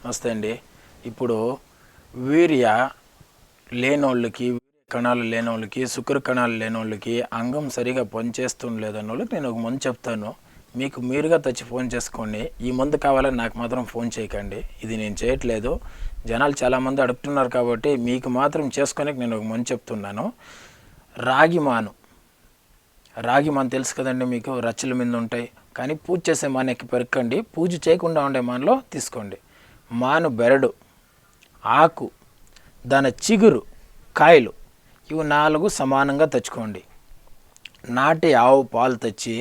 నమస్తే అండి. ఇప్పుడు వీర్య లేనోళ్ళకి, కణాలు లేనోళ్ళకి, శుక్ర కణాలు లేనోళ్ళకి, అంగం సరిగా పనిచేస్తుంది లేదన్నోళ్ళకి నేను ఒక మందు చెప్తాను. మీకు మీరుగా తెచ్చి ఫోన్ చేసుకోండి. ఈ మందు కావాలని నాకు మాత్రం ఫోన్ చేయకండి. ఇది నేను చేయట్లేదు. జనాలు చాలామంది అడుగుతున్నారు కాబట్టి మీకు మాత్రం చేసుకోనికి నేను ఒక మందు చెప్తున్నాను. రాగి మాను తెలుసు కదండి మీకు, రచ్చల మీద ఉంటాయి. కానీ పూజ చేసే మాను ఎక్కి పెరక్కండి. పూజ చేయకుండా ఉండే మానులో తీసుకోండి. మాను బెరడు, ఆకు, దాని చిగురు, కాయలు ఇవి 4 సమానంగా తెచ్చుకోండి. నాటి ఆవు పాలు తెచ్చి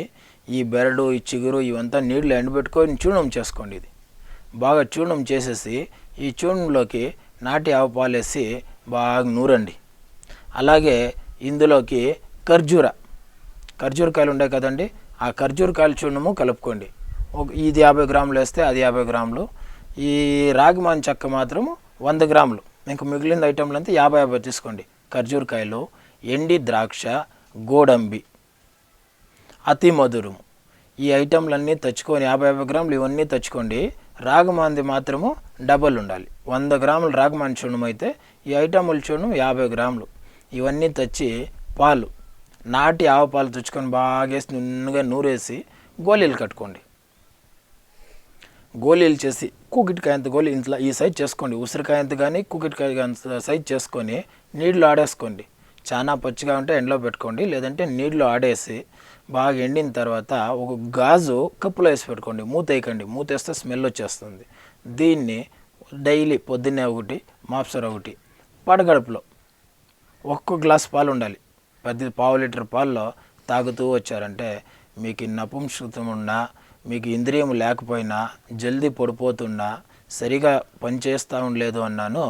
ఈ బెరడు, ఈ చిగురు ఇవంతా నీళ్ళు ఎండబెట్టుకొని చూర్ణం చేసుకోండి. ఇది బాగా చూర్ణం చేసేసి ఈ చూర్ణంలోకి నాటి ఆవు పాలు వేసి బాగా నూరండి. అలాగే ఇందులోకి ఖర్జూరకాయలు ఉంటాయి కదండి, ఆ ఖర్జూరకాయల చూర్ణము కలుపుకోండి. ఇది 50 గ్రాములు వేస్తే అది 50 గ్రాములు. ఈ రాగిమాన్ చెక్క మాత్రము 100 గ్రాములు. మీకు మిగిలిన ఐటెంలు అంతా 50 తీసుకోండి. ఖర్జూరకాయలు, ఎండి ద్రాక్ష, గోడంబి, అతి మధురము, ఈ ఐటెంలన్నీ తెచ్చుకొని 50 గ్రాములు ఇవన్నీ తెచ్చుకోండి. రాగమాంది మాత్రము డబల్ ఉండాలి. 100 గ్రాములు రాగమాన్ చూర్ణం అయితే ఈ ఐటెంల చూర్ణం 50 గ్రాములు. ఇవన్నీ తెచ్చి పాలు, నాటి ఆవు పాలు తెచ్చుకొని బాగా వేసి నున్నగా నూరేసి గోళీలు కట్టుకోండి. గోళీలు చేసి కూకిటికాయంత గోళీ ఇంట్లో ఈ సైజ్ చేసుకోండి. ఉసిరికాయంత కానీ కూకిటికాయ సైజ్ చేసుకొని నీళ్ళు ఆడేసుకోండి. చాలా పచ్చిగా ఉంటే ఎండలో పెట్టుకోండి, లేదంటే నీళ్ళు ఆడేసి బాగా ఎండిన తర్వాత ఒక గాజు కప్పులో వేసి పెట్టుకోండి. మూత వేయకండి, మూత వేస్తే స్మెల్ వచ్చేస్తుంది. దీన్ని డైలీ పొద్దున్నే ఒకటి, మాప్సర్ ఒకటి, పడగడుపులో ఒక్క గ్లాస్ పాలు ఉండాలి. పావు లీటర్ పాల్లో తాగుతూ వచ్చారంటే మీకు నపుంసకత్వం ఉన్నా, మీకు ఇంద్రియం లేకపోయినా, జల్దీ పడిపోతున్నా, సరిగా పనిచేస్తూ ఉండలేదు అన్నాను,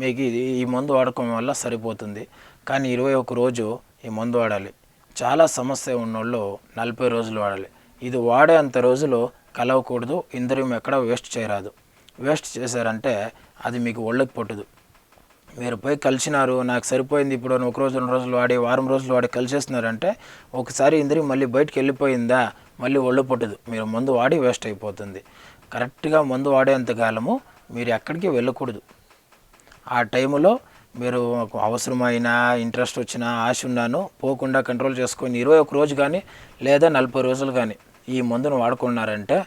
మీకు ఈ మందు వాడకం వల్ల సరిపోతుంది. కానీ 21 రోజు ఈ మందు వాడాలి. చాలా సమస్య ఉన్నోళ్ళు 40 రోజులు వాడాలి. ఇది వాడే అంత రోజులు కలవకూడదు. ఇంద్రియం ఎక్కడ వేస్ట్ చేయరాదు. వేస్ట్ చేశారంటే అది మీకు ఒళ్ళకి పట్టదు. మీరు పోయి కలిసినారు, నాకు సరిపోయింది, ఇప్పుడు 1 రోజు 2 రోజులు వాడి, వారం రోజులు వాడి కలిసేస్తున్నారంటే ఒకసారి ఇంద్రియం మళ్ళీ బయటకు వెళ్ళిపోయిందా మళ్ళీ ఒళ్ళు పట్టదు. మీరు మందు వాడి వేస్ట్ అయిపోతుంది. కరెక్ట్గా మందు వాడేంత కాలము మీరు ఎక్కడికి వెళ్ళకూడదు. ఆ టైంలో మీరు అవసరమైన, ఇంట్రెస్ట్ వచ్చినా, ఆశ ఉన్నాను పోకుండా కంట్రోల్ చేసుకొని 21 రోజు కానీ లేదా 40 రోజులు కానీ ఈ మందును వాడుకున్నారంటే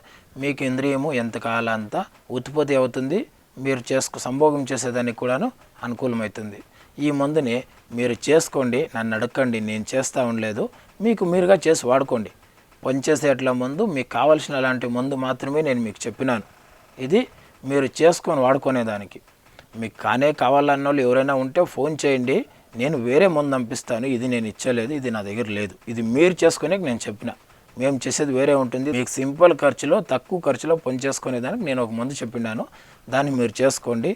మీకు ఇంద్రియము ఎంతకాలం అంతా ఉత్పత్తి అవుతుంది. మీరు సంభోగం చేసేదానికి కూడాను అనుకూలమవుతుంది. ఈ మందుని మీరు చేసుకోండి, నన్ను అడగండి, నేను చేస్తూ ఉండలేదు. మీకు మీరుగా చేసి వాడుకోండి. పనిచేసేట్ల మందు, మీకు కావాల్సిన అలాంటి మందు మాత్రమే నేను మీకు చెప్పినాను. ఇది మీరు చేసుకొని వాడుకునేదానికి. మీకు కావాలన్న వాళ్ళు ఎవరైనా ఉంటే ఫోన్ చేయండి, నేను వేరే మందు పంపిస్తాను. ఇది నేను ఇచ్చలేదు, ఇది నా దగ్గర లేదు. ఇది మీరు చేసుకునే నేను చెప్పిన. మేము చేసేది వేరే ఉంటుంది. మీకు సింపుల్ ఖర్చులో, తక్కువ ఖర్చులో పని చేసుకునేదానికి నేను ఒక మందు చెప్పినాను, దాన్ని మీరు చేసుకోండి.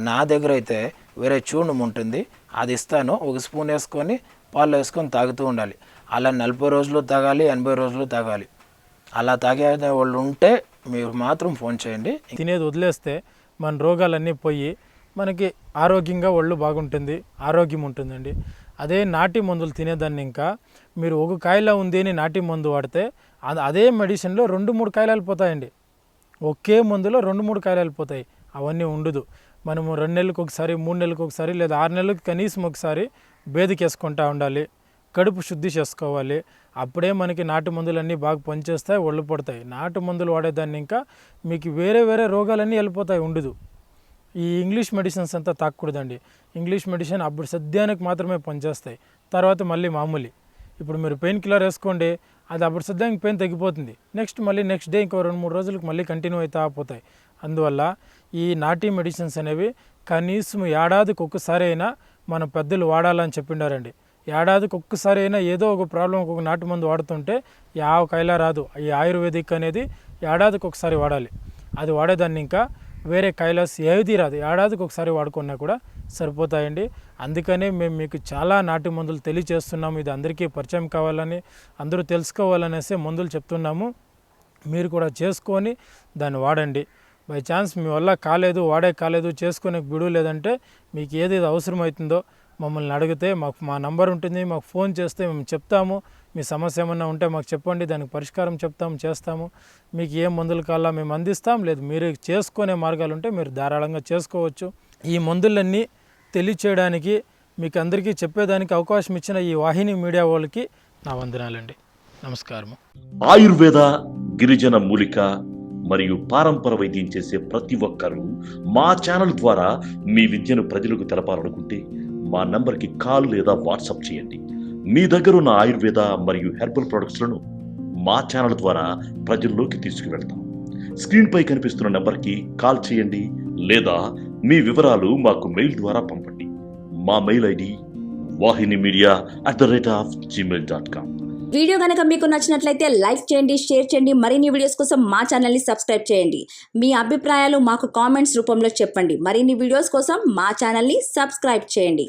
నా దగ్గర అయితే వేరే చూర్ణం ఉంటుంది, అది ఇస్తాను. 1 స్పూన్ వేసుకొని పాలు వేసుకొని తాగుతూ ఉండాలి. అలా 40 రోజులు తాగాలి, 80 రోజులు తాగాలి. అలా తాగే వాళ్ళు ఉంటే మీరు మాత్రం ఫోన్ చేయండి. తినేది వదిలేస్తే మన రోగాలన్నీ పోయి మనకి ఆరోగ్యంగా ఒళ్ళు బాగుంటుంది, ఆరోగ్యం ఉంటుందండి. అదే నాటి మందులు తినేదాన్ని ఇంకా మీరు ఒక కాయలా ఉంది అని నాటి మందు వాడితే అదే మెడిసిన్లో 2-3 కాయలు వెళ్ళిపోతాయండి. ఒకే మందులో 2-3 కాయలు వెళ్ళిపోతాయి. అవన్నీ ఉండదు. మనము 2 నెలలకు ఒకసారి, 3 నెలలకు ఒకసారి, లేదా 6 నెలలకు కనీసం ఒకసారి బేదికేసుకుంటూ ఉండాలి. కడుపు శుద్ధి చేసుకోవాలి. అప్పుడే మనకి నాటు మందులన్నీ బాగా పనిచేస్తాయి, ఒళ్ళు పడతాయి. నాటు మందులు వాడేదాన్ని ఇంకా మీకు వేరే రోగాలన్నీ వెళ్ళిపోతాయి, ఉండదు. ఈ ఇంగ్లీష్ మెడిసిన్స్ అంతా తాకూడదండి. ఇంగ్లీష్ మెడిసిన్ అప్పుడు సద్యానికి మాత్రమే పనిచేస్తాయి, తర్వాత మళ్ళీ మామూలు. ఇప్పుడు మీరు పెయిన్ కిల్లర్ వేసుకోండి, అది అప్పుడు సద్యానికి పెయిన్ తగ్గిపోతుంది. నెక్స్ట్ డే ఇంకో 2-3 రోజులకు మళ్ళీ కంటిన్యూ అవుతా పోతాయి. అందువల్ల ఈ నాటీ మెడిసిన్స్ అనేవి కనీసం ఏడాదికి ఒక్కసారి అయినా మన పెద్దలు వాడాలని చెప్పిండారండి. ఏడాదికి ఒక్కసారి అయినా ఏదో ఒక ప్రాబ్లం, ఒక నాటు మందు వాడుతుంటే యావ కైలా రాదు. ఈ ఆయుర్వేదిక్ అనేది ఏడాదికి ఒకసారి వాడాలి. అది వాడేదాన్ని ఇంకా వేరే కైలాస్ ఏది రాదు. ఏడాదికి ఒకసారి వాడుకున్నా కూడా సరిపోతాయండి. అందుకనే మేము మీకు చాలా నాటు మందులు తెలియజేస్తున్నాము. ఇది అందరికీ పరిచయం కావాలని, అందరూ తెలుసుకోవాలనేసి మందులు చెప్తున్నాము. మీరు కూడా చేసుకొని దాన్ని వాడండి. బై ఛాన్స్ మీ వల్ల కాలేదు, వాడే కాలేదు, చేసుకునే బిడు లేదంటే మీకు ఏది అవసరమవుతుందో మమ్మల్ని అడిగితే మా నంబర్ ఉంటుంది, మాకు ఫోన్ చేస్తే మేము చెప్తాము. మీ సమస్య ఏమన్నా ఉంటే మాకు చెప్పండి, దానికి పరిష్కారం చేస్తాము. మీకు ఏ మందులు కావాలా మేము అందిస్తాం. లేదు మీరు చేసుకునే మార్గాలు ఉంటే మీరు ధారాళంగా చేసుకోవచ్చు. ఈ మందులన్నీ తెలియచేయడానికి మీకు అందరికీ చెప్పేదానికి అవకాశం ఇచ్చిన ఈ వాహిని మీడియా వాళ్ళకి నా వందనాలండి. నమస్కారము. ఆయుర్వేద, గిరిజన మూలిక మరియు పారంపర వైద్యం చేసే ప్రతి ఒక్కరూ మా ఛానల్ ద్వారా మీ విద్యను ప్రజలకు తెలపాలనుకుంటే మా నంబర్కి కాల్ లేదా వాట్సాప్ చేయండి. మీ దగ్గర ఉన్న ఆయుర్వేద మరియు హెర్బల్ ప్రొడక్ట్స్లను మా ఛానల్ ద్వారా ప్రజల్లోకి తీసుకువెళ్తాం. స్క్రీన్పై కనిపిస్తున్న నెంబర్కి కాల్ చేయండి లేదా మీ వివరాలు మాకు మెయిల్ ద్వారా పంపండి. మా మెయిల్ ఐడి wahinimedia@gmail.com. వీడియో కనుక మీకు నచ్చినట్లయితే లైక్ చేయండి, షేర్ చేయండి. మరిన్ని వీడియోస్ కోసం మా ఛానల్ని సబ్స్క్రైబ్ చేయండి. మీ అభిప్రాయాలు మాకు కామెంట్స్ రూపంలో చెప్పండి. మరిన్ని వీడియోస్ కోసం మా ఛానల్ని సబ్స్క్రైబ్ చేయండి.